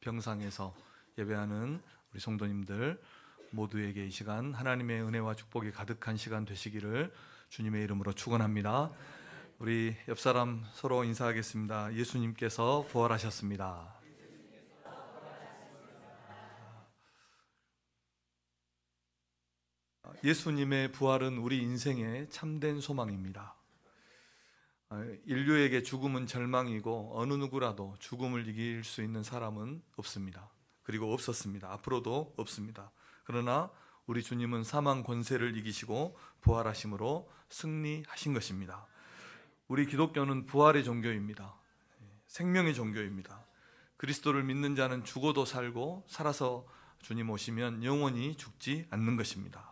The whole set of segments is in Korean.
병상에서 예배하는 우리 성도님들 모두에게 이 시간 하나님의 은혜와 축복이 가득한 시간 되시기를 주님의 이름으로 축원합니다. 우리 옆 사람 서로 인사하겠습니다. 예수님께서 부활하셨습니다. 예수님의 부활은 우리 인생의 참된 소망입니다. 인류에게 죽음은 절망이고 어느 누구라도 죽음을 이길 수 있는 사람은 없습니다. 그리고 없었습니다. 앞으로도 없습니다. 그러나 우리 주님은 사망 권세를 이기시고 부활하심으로 승리하신 것입니다. 우리 기독교는 부활의 종교입니다. 생명의 종교입니다. 그리스도를 믿는 자는 죽어도 살고 살아서 주님 오시면 영원히 죽지 않는 것입니다.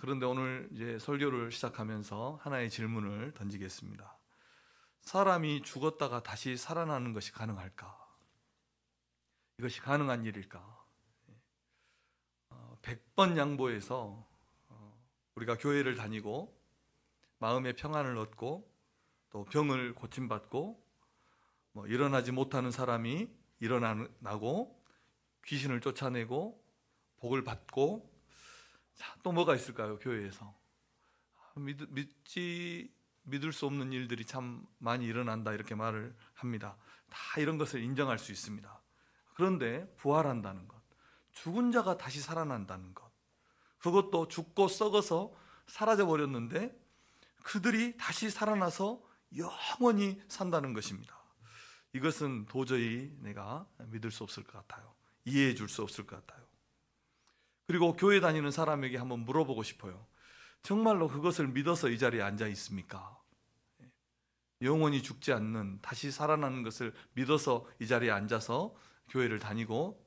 그런데 오늘 이제 설교를 시작하면서 하나의 질문을 던지겠습니다. 사람이 죽었다가 다시 살아나는 것이 가능할까? 이것이 가능한 일일까? 100번 양보해서 우리가 교회를 다니고 마음의 평안을 얻고 또 병을 고침받고 일어나지 못하는 사람이 일어나고 귀신을 쫓아내고 복을 받고 또 뭐가 있을까요? 교회에서 믿을 수 없는 일들이 참 많이 일어난다 이렇게 말을 합니다. 다 이런 것을 인정할 수 있습니다. 그런데 부활한다는 것, 죽은 자가 다시 살아난다는 것, 그것도 죽고 썩어서 사라져 버렸는데 그들이 다시 살아나서 영원히 산다는 것입니다. 이것은 도저히 내가 믿을 수 없을 것 같아요. 이해해 줄 수 없을 것 같아요. 그리고 교회 다니는 사람에게 한번 물어보고 싶어요. 정말로 그것을 믿어서 이 자리에 앉아 있습니까? 영원히 죽지 않는 다시 살아나는 것을 믿어서 이 자리에 앉아서 교회를 다니고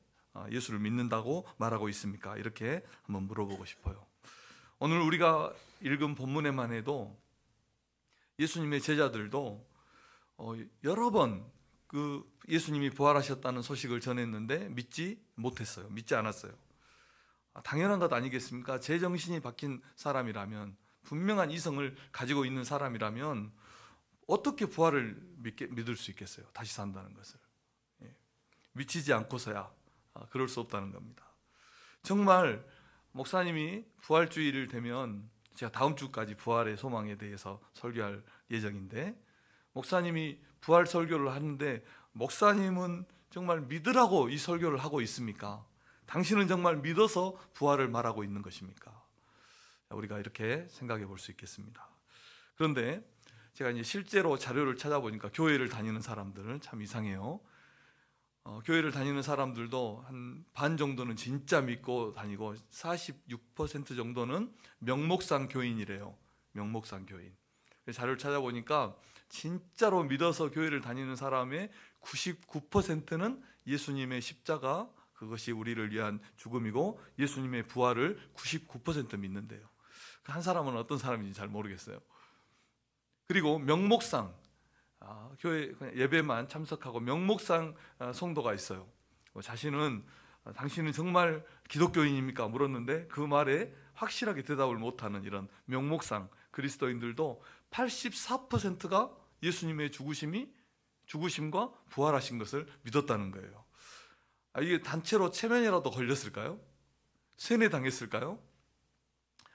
예수를 믿는다고 말하고 있습니까? 이렇게 한번 물어보고 싶어요. 오늘 우리가 읽은 본문에만 해도 예수님의 제자들도 여러 번 그 예수님이 부활하셨다는 소식을 전했는데 믿지 못했어요. 믿지 않았어요. 당연한 것 아니겠습니까? 제 정신이 박힌 사람이라면, 분명한 이성을 가지고 있는 사람이라면 어떻게 부활을 믿을 수 있겠어요? 다시 산다는 것을. 미치지 않고서야 그럴 수 없다는 겁니다. 정말 목사님이 부활주의를 되면 제가 다음 주까지 부활의 소망에 대해서 설교할 예정인데, 목사님이 부활 설교를 하는데 목사님은 정말 믿으라고 이 설교를 하고 있습니까? 당신은 정말 믿어서 부활을 말하고 있는 것입니까? 우리가 이렇게 생각해 볼 수 있겠습니다. 그런데 제가 이제 실제로 자료를 찾아보니까 교회를 다니는 사람들은 참 이상해요. 교회를 다니는 사람들도 한 반 정도는 진짜 믿고 다니고 46% 정도는 명목상 교인이래요. 명목상 교인. 자료를 찾아보니까 진짜로 믿어서 교회를 다니는 사람의 99%는 예수님의 십자가, 그것이 우리를 위한 죽음이고 예수님의 부활을 99% 믿는데요. 한 사람은 어떤 사람인지 잘 모르겠어요. 그리고 명목상 교회 예배만 참석하고 명목상 성도가 있어요. 당신은 정말 기독교인입니까? 물었는데 그 말에 확실하게 대답을 못하는 이런 명목상 그리스도인들도 84%가 예수님의 죽으심과 부활하신 것을 믿었다는 거예요. 이게 단체로 체면이라도 걸렸을까요? 세뇌당했을까요?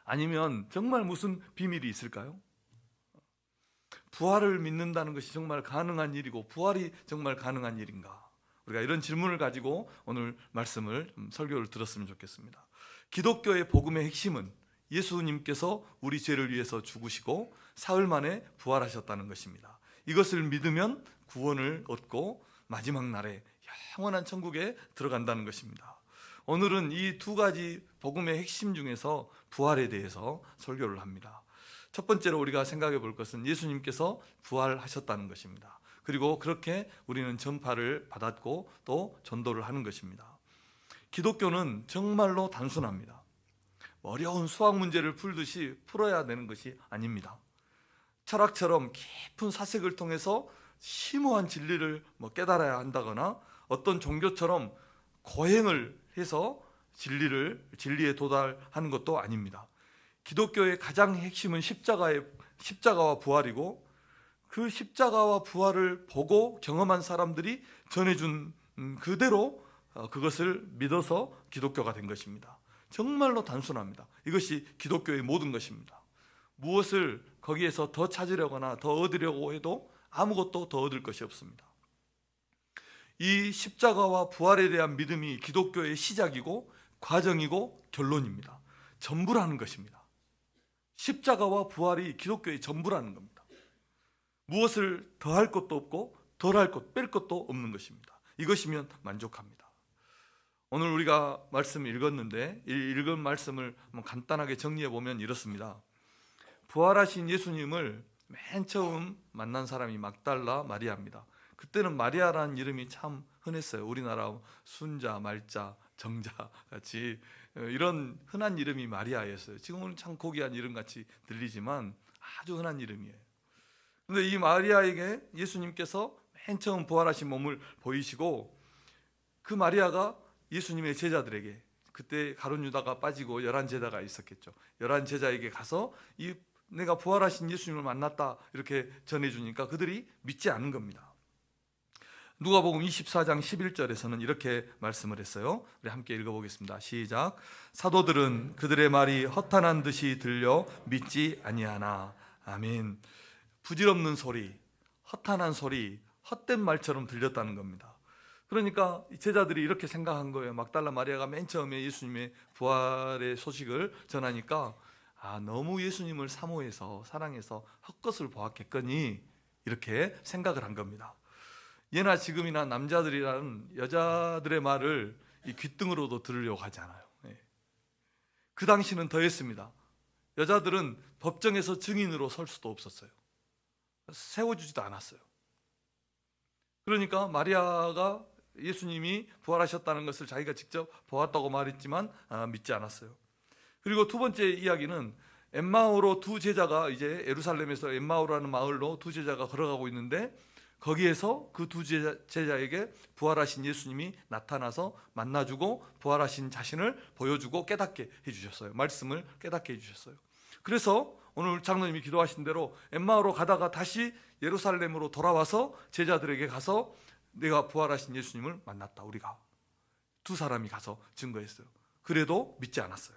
아니면 정말 무슨 비밀이 있을까요? 부활을 믿는다는 것이 정말 가능한 일이고 부활이 정말 가능한 일인가? 우리가 이런 질문을 가지고 오늘 말씀을 설교를 들었으면 좋겠습니다. 기독교의 복음의 핵심은 예수님께서 우리 죄를 위해서 죽으시고 사흘 만에 부활하셨다는 것입니다. 이것을 믿으면 구원을 얻고 마지막 날에 영원한 천국에 들어간다는 것입니다. 오늘은 이 두 가지 복음의 핵심 중에서 부활에 대해서 설교를 합니다. 첫 번째로 우리가 생각해 볼 것은 예수님께서 부활하셨다는 것입니다. 그리고 그렇게 우리는 전파를 받았고 또 전도를 하는 것입니다. 기독교는 정말로 단순합니다. 어려운 수학 문제를 풀듯이 풀어야 되는 것이 아닙니다. 철학처럼 깊은 사색을 통해서 심오한 진리를 깨달아야 한다거나 어떤 종교처럼 거행을 해서 진리에 도달하는 것도 아닙니다. 기독교의 가장 핵심은 십자가와 부활이고 그 십자가와 부활을 보고 경험한 사람들이 전해준 그대로 그것을 믿어서 기독교가 된 것입니다. 정말로 단순합니다. 이것이 기독교의 모든 것입니다. 무엇을 거기에서 더 찾으려거나 더 얻으려고 해도 아무것도 더 얻을 것이 없습니다. 이 십자가와 부활에 대한 믿음이 기독교의 시작이고 과정이고 결론입니다. 전부라는 것입니다. 십자가와 부활이 기독교의 전부라는 겁니다. 무엇을 더할 것도 없고 덜할 것, 뺄 것도 없는 것입니다. 이것이면 만족합니다. 오늘 우리가 말씀을 읽었는데 이 읽은 말씀을 한번 간단하게 정리해 보면 이렇습니다. 부활하신 예수님을 맨 처음 만난 사람이 막달라 마리아입니다. 그때는 마리아라는 이름이 참 흔했어요. 우리나라 순자, 말자, 정자 같이 이런 흔한 이름이 마리아였어요. 지금은 참 고귀한 이름 같이 들리지만 아주 흔한 이름이에요. 그런데 이 마리아에게 예수님께서 맨 처음 부활하신 몸을 보이시고 그 마리아가 예수님의 제자들에게, 그때 가룟 유다가 빠지고 11제자가 있었겠죠. 11제자에게 가서 내가 부활하신 예수님을 만났다 이렇게 전해주니까 그들이 믿지 않은 겁니다. 누가복음 24장 11절에서는 이렇게 말씀을 했어요. 우리 함께 읽어보겠습니다. 시작. 사도들은 그들의 말이 허탄한 듯이 들려 믿지 아니하나. 아멘. 부질없는 소리, 허탄한 소리, 헛된 말처럼 들렸다는 겁니다. 그러니까 제자들이 이렇게 생각한 거예요. 막달라 마리아가 맨 처음에 예수님의 부활의 소식을 전하니까 너무 예수님을 사모해서 사랑해서 헛것을 보았겠거니 이렇게 생각을 한 겁니다. 예나 지금이나 남자들이라는 여자들의 말을 이 귓등으로도 들으려고 하지 않아요. 그 당시는 더했습니다. 여자들은 법정에서 증인으로 설 수도 없었어요. 세워주지도 않았어요. 그러니까 마리아가 예수님이 부활하셨다는 것을 자기가 직접 보았다고 말했지만 믿지 않았어요. 그리고 두 번째 이야기는 엠마오로 두 제자가 이제 예루살렘에서 엠마오라는 마을로 두 제자가 걸어가고 있는데 거기에서 그 두 제자에게 부활하신 예수님이 나타나서 만나주고 부활하신 자신을 보여주고 깨닫게 해주셨어요. 말씀을 깨닫게 해주셨어요. 그래서 오늘 장로님이 기도하신 대로 엠마오로 가다가 다시 예루살렘으로 돌아와서 제자들에게 가서 내가 부활하신 예수님을 만났다. 우리가 두 사람이 가서 증거했어요. 그래도 믿지 않았어요.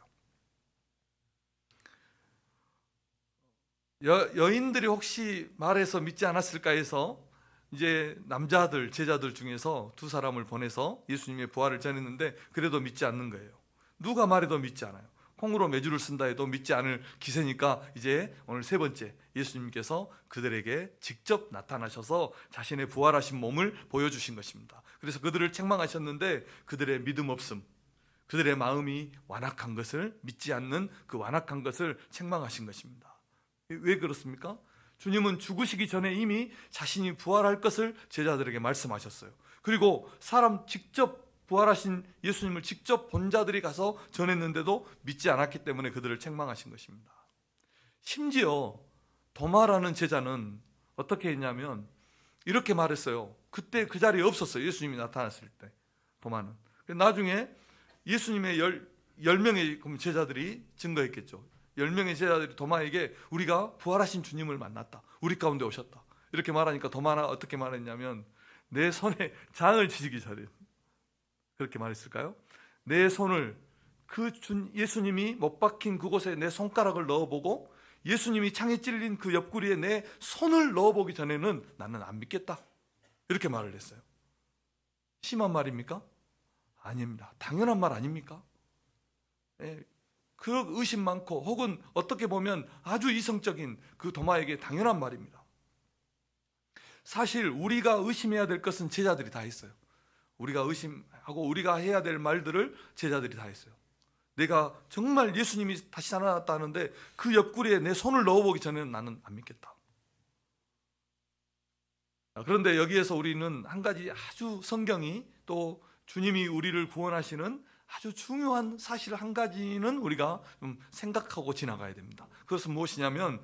여인들이 혹시 말해서 믿지 않았을까 해서 이제 남자들 제자들 중에서 두 사람을 보내서 예수님의 부활을 전했는데 그래도 믿지 않는 거예요. 누가 말해도 믿지 않아요. 콩으로 메주를 쓴다 해도 믿지 않을 기세니까 이제 오늘 세 번째 예수님께서 그들에게 직접 나타나셔서 자신의 부활하신 몸을 보여주신 것입니다. 그래서 그들을 책망하셨는데 그들의 믿음 없음, 그들의 마음이 완악한 것을, 믿지 않는 그 완악한 것을 책망하신 것입니다. 왜 그렇습니까? 주님은 죽으시기 전에 이미 자신이 부활할 것을 제자들에게 말씀하셨어요. 그리고 사람 직접 부활하신 예수님을 직접 본 자들이 가서 전했는데도 믿지 않았기 때문에 그들을 책망하신 것입니다. 심지어 도마라는 제자는 어떻게 했냐면 이렇게 말했어요. 그때 그 자리에 없었어요. 예수님이 나타났을 때 도마는. 나중에 예수님의 10명의 제자들이 증거했겠죠. 10명의 제자들이 도마에게 우리가 부활하신 주님을 만났다. 우리 가운데 오셨다. 이렇게 말하니까 도마가 어떻게 말했냐면 내 손에 장을 치기 전에 그렇게 말했을까요? 내 손을 예수님이 못 박힌 그곳에 내 손가락을 넣어보고 예수님이 창에 찔린 그 옆구리에 내 손을 넣어보기 전에는 나는 안 믿겠다. 이렇게 말을 했어요. 심한 말입니까? 아닙니다. 당연한 말 아닙니까? 그 의심 많고 혹은 어떻게 보면 아주 이성적인 그 도마에게 당연한 말입니다. 사실 우리가 의심해야 될 것은 제자들이 다 했어요. 우리가 의심하고 우리가 해야 될 말들을 제자들이 다 했어요. 내가 정말 예수님이 다시 살아났다 하는데 그 옆구리에 내 손을 넣어보기 전에는 나는 안 믿겠다. 그런데 여기에서 우리는 한 가지 아주 성경이 또 주님이 우리를 구원하시는 아주 중요한 사실 한 가지는 우리가 좀 생각하고 지나가야 됩니다. 그것은 무엇이냐면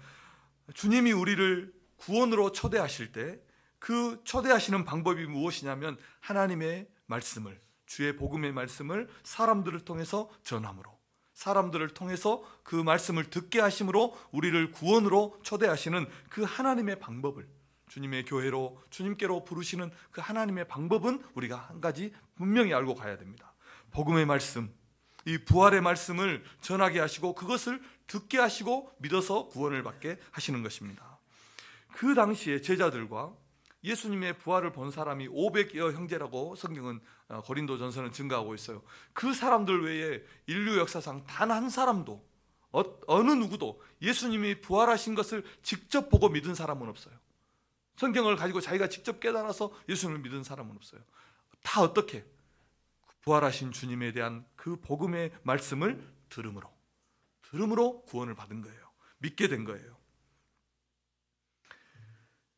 주님이 우리를 구원으로 초대하실 때 그 초대하시는 방법이 무엇이냐면 하나님의 말씀을, 주의 복음의 말씀을 사람들을 통해서 전함으로, 사람들을 통해서 그 말씀을 듣게 하심으로 우리를 구원으로 초대하시는 그 하나님의 방법을, 주님의 교회로, 주님께로 부르시는 그 하나님의 방법은 우리가 한 가지 분명히 알고 가야 됩니다. 복음의 말씀, 이 부활의 말씀을 전하게 하시고 그것을 듣게 하시고 믿어서 구원을 받게 하시는 것입니다. 그 당시에 제자들과 예수님의 부활을 본 사람이 500여 형제라고 성경은 고린도전서는 증가하고 있어요. 그 사람들 외에 인류 역사상 단 한 사람도, 어느 누구도 예수님이 부활하신 것을 직접 보고 믿은 사람은 없어요. 성경을 가지고 자기가 직접 깨달아서 예수님을 믿은 사람은 없어요. 다 어떻게? 부활하신 주님에 대한 그 복음의 말씀을 들음으로 구원을 받은 거예요. 믿게 된 거예요.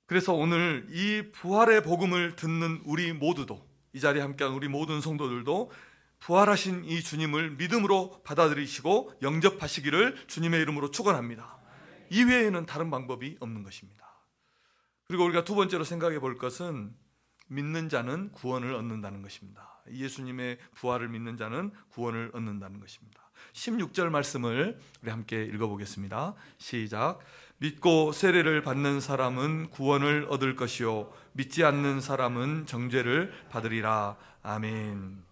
그래서 오늘 이 부활의 복음을 듣는 우리 모두도, 이 자리에 함께한 우리 모든 성도들도 부활하신 이 주님을 믿음으로 받아들이시고 영접하시기를 주님의 이름으로 축원합니다. 이외에는 다른 방법이 없는 것입니다. 그리고 우리가 두 번째로 생각해 볼 것은 믿는 자는 구원을 얻는다는 것입니다. 예수님의 부활을 믿는 자는 구원을 얻는다는 것입니다. 16절 말씀을 우리 함께 읽어보겠습니다. 시작. 믿고 세례를 받는 사람은 구원을 얻을 것이요 믿지 않는 사람은 정죄를 받으리라. 아멘.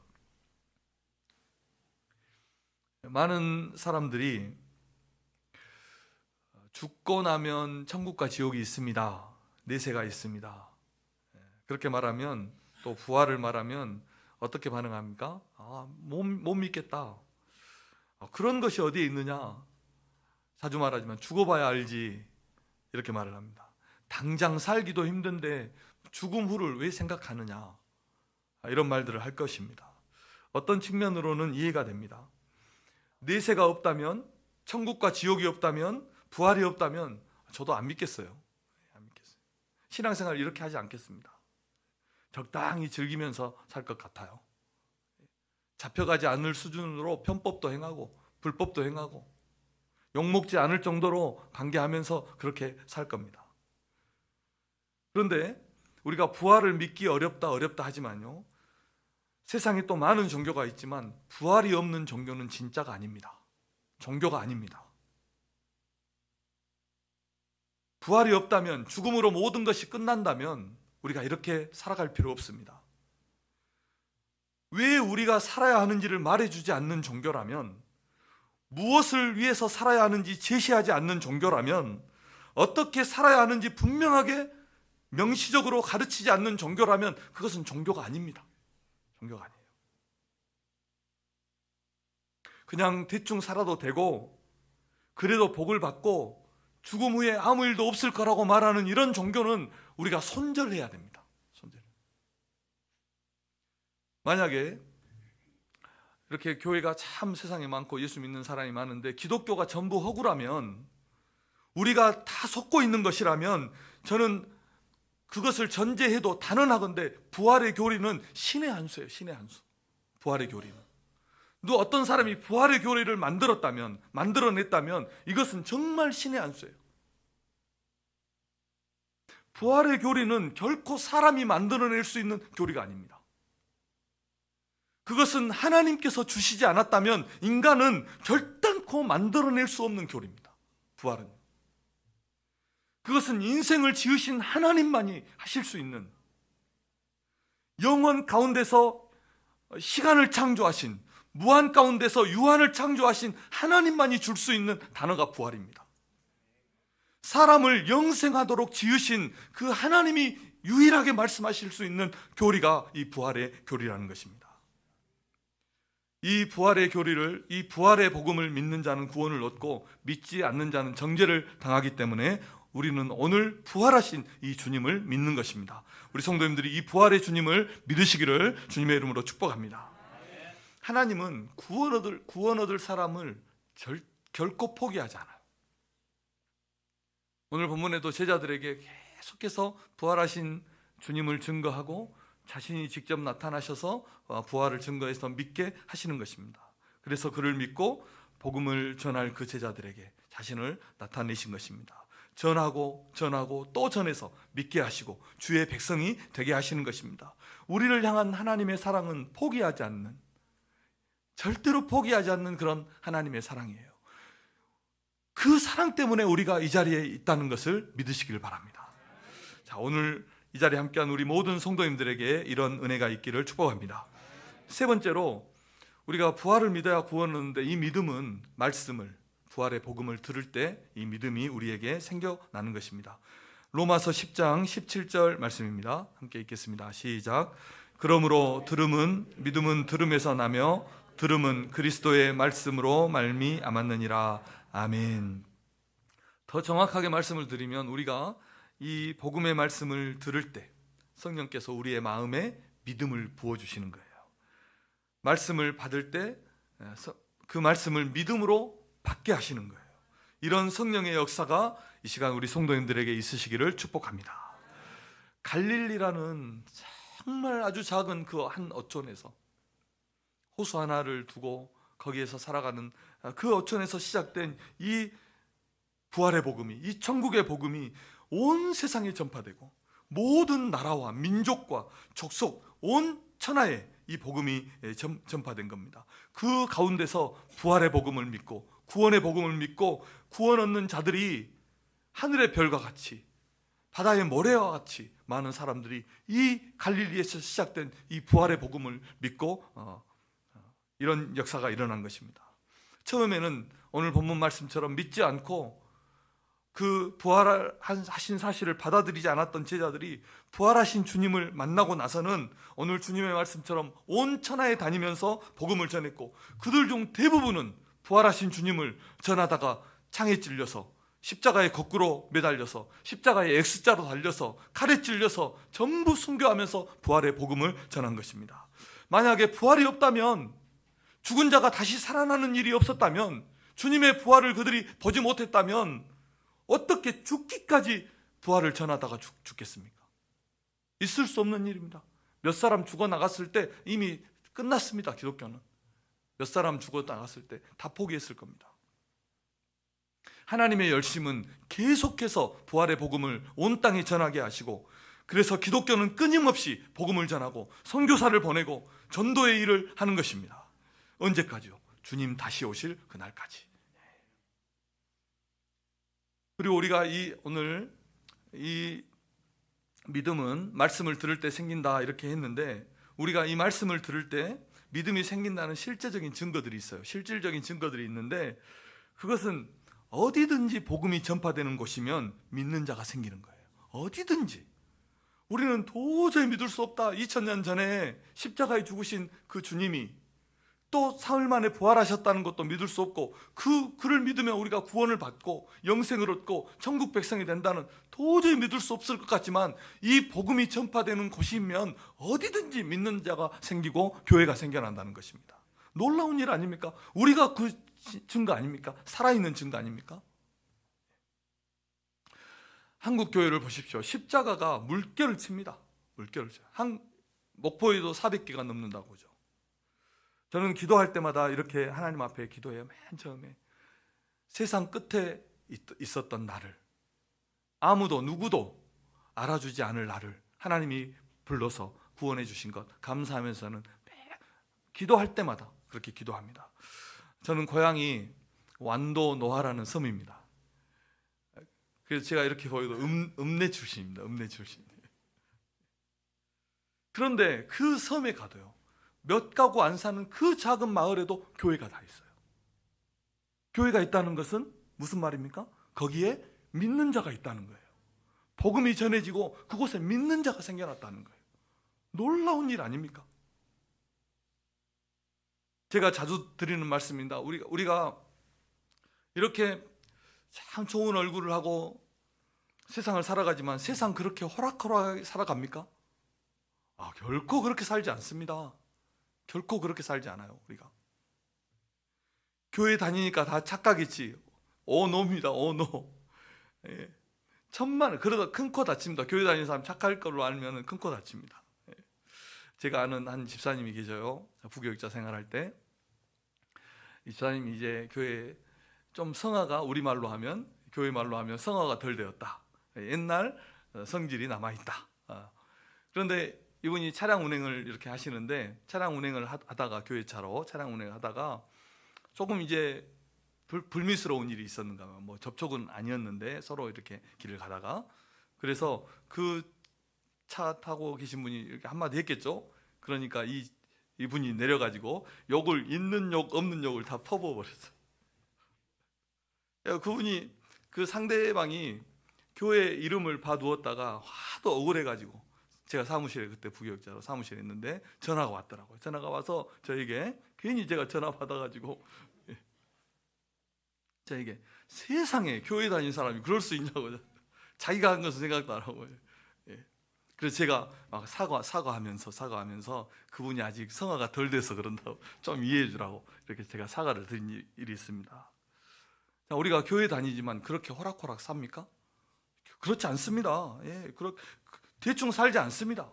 많은 사람들이 죽고 나면 천국과 지옥이 있습니다, 내세가 있습니다, 그렇게 말하면, 또 부활을 말하면 어떻게 반응합니까? 못 믿겠다. 그런 것이 어디에 있느냐? 자주 말하지만 죽어봐야 알지, 이렇게 말을 합니다. 당장 살기도 힘든데 죽음 후를 왜 생각하느냐, 이런 말들을 할 것입니다. 어떤 측면으로는 이해가 됩니다. 내세가 없다면, 천국과 지옥이 없다면, 부활이 없다면 저도 안 믿겠어요. 신앙생활 이렇게 하지 않겠습니다. 적당히 즐기면서 살 것 같아요. 잡혀가지 않을 수준으로 편법도 행하고 불법도 행하고 욕먹지 않을 정도로 관계하면서 그렇게 살 겁니다. 그런데 우리가 부활을 믿기 어렵다 하지만요, 세상에 또 많은 종교가 있지만 부활이 없는 종교는 진짜가 아닙니다. 종교가 아닙니다. 부활이 없다면, 죽음으로 모든 것이 끝난다면 우리가 이렇게 살아갈 필요 없습니다. 왜 우리가 살아야 하는지를 말해주지 않는 종교라면, 무엇을 위해서 살아야 하는지 제시하지 않는 종교라면, 어떻게 살아야 하는지 분명하게 명시적으로 가르치지 않는 종교라면 그것은 종교가 아닙니다. 종교가 아니에요. 그냥 대충 살아도 되고 그래도 복을 받고 죽음 후에 아무 일도 없을 거라고 말하는 이런 종교는 우리가 손절해야 됩니다. 손절. 만약에 이렇게 교회가 참 세상에 많고 예수 믿는 사람이 많은데 기독교가 전부 허구라면, 우리가 다 속고 있는 것이라면, 저는 그것을 전제해도 단언하건대 부활의 교리는 신의 한 수예요. 신의 한 수. 부활의 교리는. 어떤 사람이 부활의 교리를 만들어냈다면 이것은 정말 신의 한 수예요. 부활의 교리는 결코 사람이 만들어낼 수 있는 교리가 아닙니다. 그것은 하나님께서 주시지 않았다면 인간은 결단코 만들어낼 수 없는 교리입니다. 부활은. 그것은 인생을 지으신 하나님만이 하실 수 있는, 영원 가운데서 시간을 창조하신, 무한 가운데서 유한을 창조하신 하나님만이 줄 수 있는 단어가 부활입니다. 사람을 영생하도록 지으신 그 하나님이 유일하게 말씀하실 수 있는 교리가 이 부활의 교리라는 것입니다. 이 부활의 교리를, 이 부활의 복음을 믿는 자는 구원을 얻고 믿지 않는 자는 정죄를 당하기 때문에 우리는 오늘 부활하신 이 주님을 믿는 것입니다. 우리 성도님들이 이 부활의 주님을 믿으시기를 주님의 이름으로 축복합니다. 하나님은 구원 얻을 사람을 결코 포기하지 않아요. 오늘 본문에도 제자들에게 계속해서 부활하신 주님을 증거하고 자신이 직접 나타나셔서 부활을 증거해서 믿게 하시는 것입니다. 그래서 그를 믿고 복음을 전할 그 제자들에게 자신을 나타내신 것입니다. 전하고 또 전해서 믿게 하시고 주의 백성이 되게 하시는 것입니다. 우리를 향한 하나님의 사랑은 포기하지 않는, 절대로 포기하지 않는 그런 하나님의 사랑이에요. 그 사랑 때문에 우리가 이 자리에 있다는 것을 믿으시길 바랍니다. 자, 자, 오늘 이 자리에 함께한 우리 모든 성도님들에게 이런 은혜가 있기를 축복합니다. 세 번째로, 우리가 부활을 믿어야 구원을 얻는데 이 믿음은 말씀을, 부활의 복음을 들을 때 이 믿음이 우리에게 생겨나는 것입니다. 로마서 10장 17절 말씀입니다. 함께 읽겠습니다. 시작. 그러므로 믿음은 들음에서 나며 들음은 그리스도의 말씀으로 말미암았느니라. 아멘. 더 정확하게 말씀을 드리면, 우리가 이 복음의 말씀을 들을 때 성령께서 우리의 마음에 믿음을 부어주시는 거예요. 말씀을 받을 때 그 말씀을 믿음으로 받게 하시는 거예요. 이런 성령의 역사가 이 시간 우리 성도님들에게 있으시기를 축복합니다. 갈릴리라는 정말 아주 작은 그 한 어촌에서, 호수 하나를 두고 거기에서 살아가는 그 어촌에서 시작된 이 부활의 복음이, 이 천국의 복음이 온 세상에 전파되고 모든 나라와 민족과 족속, 온 천하에 이 복음이 전파된 겁니다. 그 가운데서 부활의 복음을 믿고 구원의 복음을 믿고 구원 얻는 자들이 하늘의 별과 같이, 바다의 모래와 같이 많은 사람들이 이 갈릴리에서 시작된 이 부활의 복음을 믿고 이런 역사가 일어난 것입니다. 처음에는 오늘 본문 말씀처럼 믿지 않고 그 부활하신 사실을 받아들이지 않았던 제자들이 부활하신 주님을 만나고 나서는 오늘 주님의 말씀처럼 온 천하에 다니면서 복음을 전했고, 그들 중 대부분은 부활하신 주님을 전하다가 창에 찔려서, 십자가에 거꾸로 매달려서, 십자가에 X자로 달려서, 칼에 찔려서 전부 순교하면서 부활의 복음을 전한 것입니다. 만약에 부활이 없다면, 죽은 자가 다시 살아나는 일이 없었다면, 주님의 부활을 그들이 보지 못했다면 어떻게 죽기까지 부활을 전하다가 죽겠습니까? 있을 수 없는 일입니다. 몇 사람 죽어나갔을 때 이미 끝났습니다. 기독교는 몇 사람 죽어나갔을 때 다 포기했을 겁니다. 하나님의 열심은 계속해서 부활의 복음을 온 땅에 전하게 하시고, 그래서 기독교는 끊임없이 복음을 전하고 선교사를 보내고 전도의 일을 하는 것입니다. 언제까지요? 주님 다시 오실 그날까지. 그리고 우리가 오늘 이 믿음은 말씀을 들을 때 생긴다 이렇게 했는데, 우리가 이 말씀을 들을 때 믿음이 생긴다는 실제적인 증거들이 있어요. 실질적인 증거들이 있는데, 그것은 어디든지 복음이 전파되는 곳이면 믿는 자가 생기는 거예요. 어디든지. 우리는 도저히 믿을 수 없다. 2000년 전에 십자가에 죽으신 그 주님이 또 사흘 만에 부활하셨다는 것도 믿을 수 없고, 그를 믿으면 우리가 구원을 받고 영생을 얻고 천국 백성이 된다는, 도저히 믿을 수 없을 것 같지만 이 복음이 전파되는 곳이면 어디든지 믿는 자가 생기고 교회가 생겨난다는 것입니다. 놀라운 일 아닙니까? 우리가 그 증거 아닙니까? 살아있는 증거 아닙니까? 한국 교회를 보십시오. 십자가가 물결을 칩니다. 물결을 쳐요. 목포에도 400개가 넘는다고 그러죠. 저는 기도할 때마다 이렇게 하나님 앞에 기도해요. 맨 처음에 세상 끝에 있었던 나를, 아무도 누구도 알아주지 않을 나를 하나님이 불러서 구원해 주신 것 감사하면서는 기도할 때마다 그렇게 기도합니다. 저는 고향이 완도 노하라는 섬입니다. 그래서 제가 이렇게 보여도 읍내 출신입니다. 읍내 출신. 그런데 그 섬에 가도요, 몇 가구 안 사는 그 작은 마을에도 교회가 다 있어요. 교회가 있다는 것은 무슨 말입니까? 거기에 믿는 자가 있다는 거예요. 복음이 전해지고 그곳에 믿는 자가 생겨났다는 거예요. 놀라운 일 아닙니까? 제가 자주 드리는 말씀입니다. 우리가 이렇게 참 좋은 얼굴을 하고 세상을 살아가지만 세상 그렇게 호락호락하게 살아갑니까? 결코 그렇게 살지 않습니다. 결코 그렇게 살지 않아요. 우리가 교회 다니니까 다 착각이지. 오노입니다. 오노. 예. 천만, 그러다 큰 코 다칩니다. 교회 다니는 사람 착할 걸로 알면 큰 코 다칩니다. 예. 제가 아는 한 집사님이 계셔요. 부교육자 생활할 때. 이 집사님이 이제 교회 좀 성화가, 우리말로 하면, 교회 말로 하면 성화가 덜 되었다. 옛날 성질이 남아있다. 그런데 이분이 차량 운행을 이렇게 하시는데, 차량 운행을 하다가, 교회차로 차량 운행을 하다가 조금 이제 불미스러운 일이 있었는가, 뭐 접촉은 아니었는데 서로 이렇게 길을 가다가 그래서 그 차 타고 계신 분이 이렇게 한마디 했겠죠. 그러니까 이분이 내려가지고 욕을, 있는 욕 없는 욕을 다 퍼부어버렸어요. 그분이, 그 상대방이 교회 이름을 봐두었다가 하도 억울해가지고, 제가 사무실에 그때 부교육자로 사무실에 있는데 전화가 왔더라고요. 전화가 와서 저에게, 괜히 제가 전화 받아가지고 저에게, 세상에 교회 다니는 사람이 그럴 수 있냐고, 자기가 한 것은 생각도 안 하고. 그래서 제가 막 사과하면서 그분이 아직 성화가 덜 돼서 그런다고 좀 이해해 주라고 이렇게 제가 사과를 드린 일이 있습니다. 자, 우리가 교회 다니지만 그렇게 호락호락 삽니까? 그렇지 않습니다. 대충 살지 않습니다.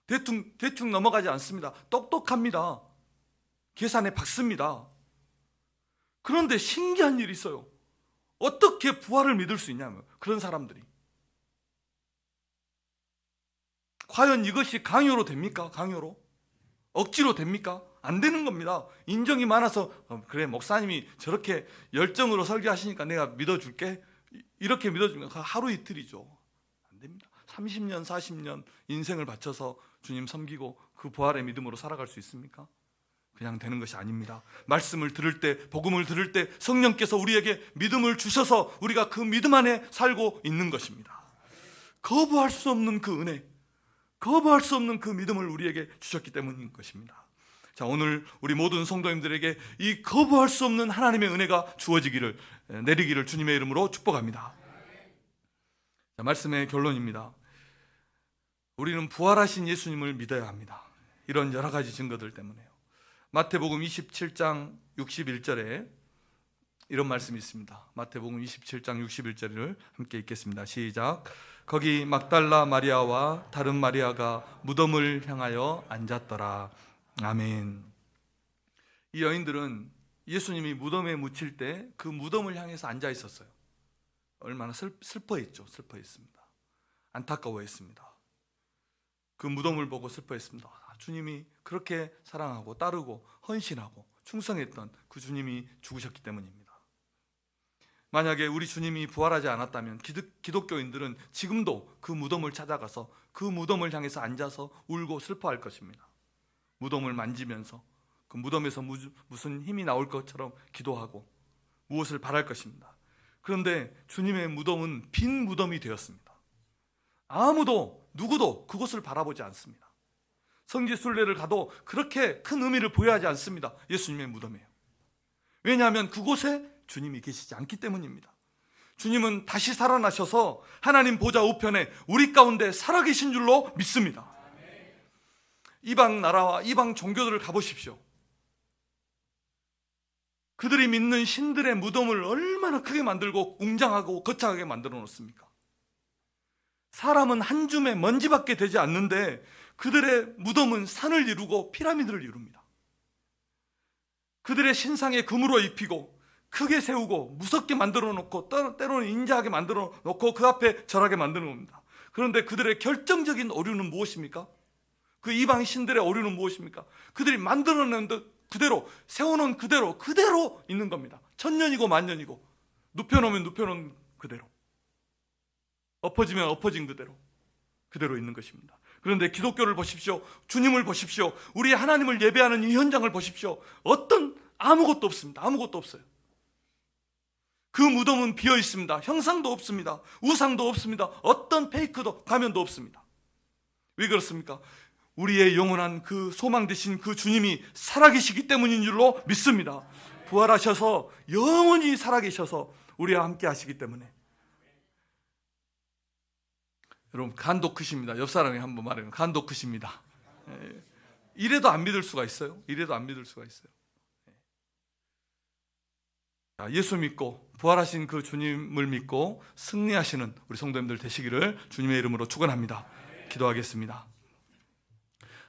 대충 넘어가지 않습니다. 똑똑합니다. 계산에 박습니다. 그런데 신기한 일이 있어요. 어떻게 부활을 믿을 수 있냐면, 그런 사람들이 과연 이것이 강요로 됩니까? 강요로? 억지로 됩니까? 안 되는 겁니다. 인정이 많아서 그래, 목사님이 저렇게 열정으로 설교하시니까 내가 믿어줄게, 이렇게 믿어주면 하루 이틀이죠. 안 됩니다. 30년 40년 인생을 바쳐서 주님 섬기고 그 부활의 믿음으로 살아갈 수 있습니까? 그냥 되는 것이 아닙니다. 말씀을 들을 때, 복음을 들을 때 성령께서 우리에게 믿음을 주셔서 우리가 그 믿음 안에 살고 있는 것입니다. 거부할 수 없는 그 은혜, 거부할 수 없는 그 믿음을 우리에게 주셨기 때문인 것입니다. 자, 오늘 우리 모든 성도님들에게 이 거부할 수 없는 하나님의 은혜가 주어지기를, 내리기를 주님의 이름으로 축복합니다. 자, 말씀의 결론입니다. 우리는 부활하신 예수님을 믿어야 합니다. 이런 여러 가지 증거들 때문에요. 마태복음 27장 61절에 이런 말씀이 있습니다. 마태복음 27장 61절을 함께 읽겠습니다. 시작. 거기 막달라 마리아와 다른 마리아가 무덤을 향하여 앉았더라. 아멘. 이 여인들은 예수님이 무덤에 묻힐 때 그 무덤을 향해서 앉아 있었어요. 얼마나 슬퍼했죠. 슬퍼했습니다. 안타까워했습니다. 그 무덤을 보고 슬퍼했습니다. 주님이 그렇게 사랑하고 따르고 헌신하고 충성했던 그 주님이 죽으셨기 때문입니다. 만약에 우리 주님이 부활하지 않았다면 기독교인들은 지금도 그 무덤을 찾아가서 그 무덤을 향해서 앉아서 울고 슬퍼할 것입니다. 무덤을 만지면서 그 무덤에서 무슨 힘이 나올 것처럼 기도하고 무엇을 바랄 것입니다. 그런데 주님의 무덤은 빈 무덤이 되었습니다. 아무도, 누구도 그곳을 바라보지 않습니다. 성지순례를 가도 그렇게 큰 의미를 부여하지 않습니다. 예수님의 무덤이에요. 왜냐하면 그곳에 주님이 계시지 않기 때문입니다. 주님은 다시 살아나셔서 하나님 보좌 우편에 우리 가운데 살아계신 줄로 믿습니다. 이방 나라와 이방 종교들을 가보십시오. 그들이 믿는 신들의 무덤을 얼마나 크게 만들고 웅장하고 거창하게 만들어 놓습니까? 사람은 한 줌의 먼지밖에 되지 않는데 그들의 무덤은 산을 이루고 피라미드를 이룹니다. 그들의 신상에 금으로 입히고 크게 세우고 무섭게 만들어 놓고 때로는 인자하게 만들어 놓고 그 앞에 절하게 만드는 겁니다. 그런데 그들의 결정적인 오류는 무엇입니까? 그 이방 신들의 오류는 무엇입니까? 그들이 만들어낸 듯 그대로, 세워놓은 그대로 있는 겁니다. 천년이고 만년이고, 눕혀놓으면 눕혀놓은 그대로, 엎어지면 엎어진 그대로 있는 것입니다. 그런데 기독교를 보십시오. 주님을 보십시오. 우리 하나님을 예배하는 이 현장을 보십시오. 아무것도 없습니다. 아무것도 없어요. 그 무덤은 비어 있습니다. 형상도 없습니다. 우상도 없습니다. 어떤 페이크도 가면도 없습니다. 왜 그렇습니까? 우리의 영원한 그 소망 되신 그 주님이 살아계시기 때문인 줄로 믿습니다. 부활하셔서 영원히 살아계셔서 우리와 함께 하시기 때문에. 여러분, 간도 크십니다. 옆 사람이 한번 말해요. 간도 크십니다. 이래도 안 믿을 수가 있어요. 이래도 안 믿을 수가 있어요. 예수 믿고 부활하신 그 주님을 믿고 승리하시는 우리 성도님들 되시기를 주님의 이름으로 축원합니다. 기도하겠습니다.